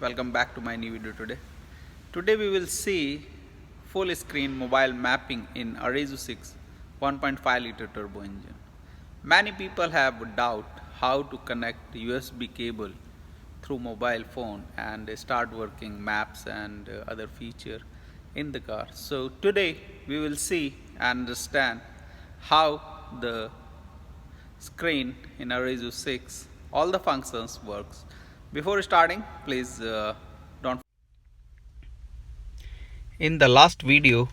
welcome back to my new video today. Today we will see full screen mobile mapping in Arrizo6 1.5 liter turbo engine. Many people have doubt how to connect USB cable through mobile phone and start working maps and other feature in the car. So today we will see and understand how the screen in Arrizo6 all the functions works. Before starting, please don't. In the last video,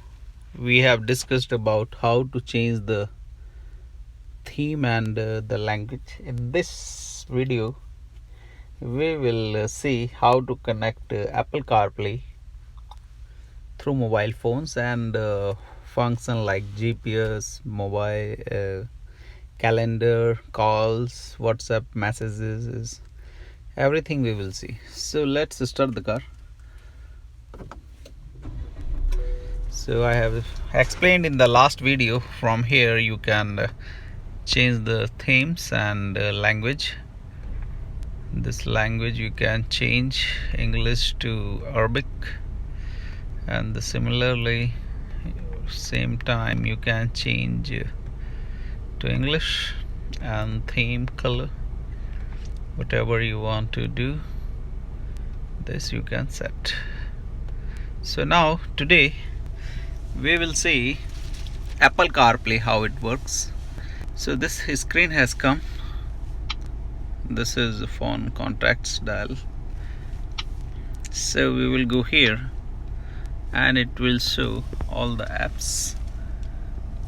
we have discussed about how to change the theme and the language. In this video, we will see how to connect Apple CarPlay through mobile phones and function like GPS, mobile calendar, calls, WhatsApp messages, everything we will see. So let's start the car. So I have explained in the last video. From here you can change the themes and language. This language you can change English to Arabic, and similarly same time you can change to English, and theme color, whatever you want to do, this you can set. So now today we will see Apple CarPlay, how it works. So this screen has come. This is the phone contacts dial. So we will go here and it will show all the apps,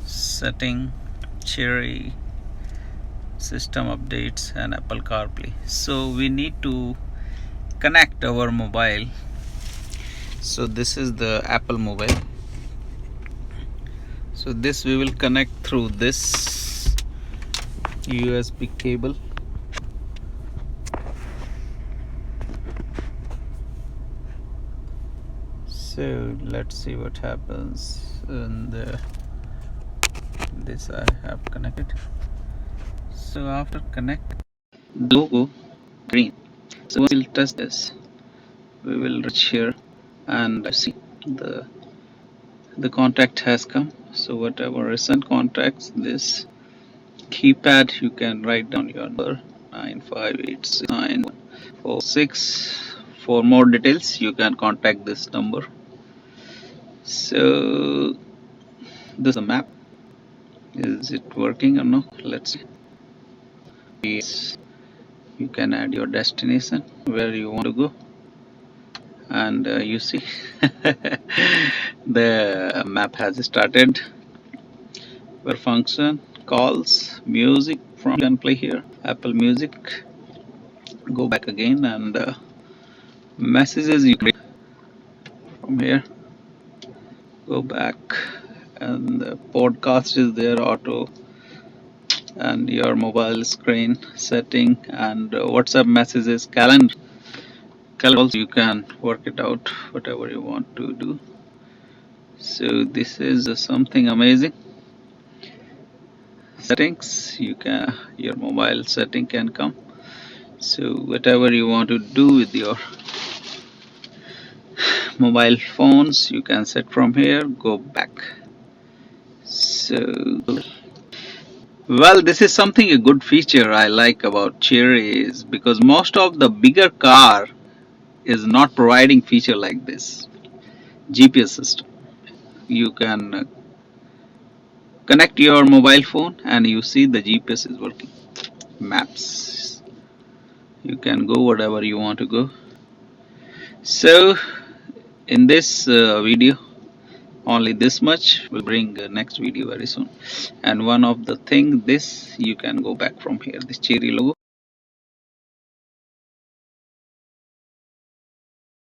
setting, Chery, system updates and Apple CarPlay. So we need to connect our mobile. So this is the Apple mobile. So this we will connect through this USB cable. So let's see what happens. And this I have connected. So after connect, the logo green. So we'll test this. We will reach here and see the contact has come. So whatever recent contacts, this keypad you can write down your number 9586946. For more details you can contact this number. So this is a map. Is it working or no? Let's see. Yes, you can add your destination where you want to go, and you see the map has started. Where function, calls, music from, you can play here, Apple Music. Go back again, and messages you can read from here. Go back, and the podcast is there, auto, and your mobile screen setting, and WhatsApp messages, calendar also you can work it out whatever you want to do. So this is something amazing. Settings, you can, your mobile setting can come. So whatever you want to do with your mobile phones you can set from here. Go back. So well, this is something, a good feature I like about Chery, is because most of the bigger car is not providing feature like this. GPS system, you can connect your mobile phone and you see the GPS is working. Maps, you can go whatever you want to go. So in this video only this much. We'll bring next video very soon. And one of the thing, this you can go back from here, this Chery logo.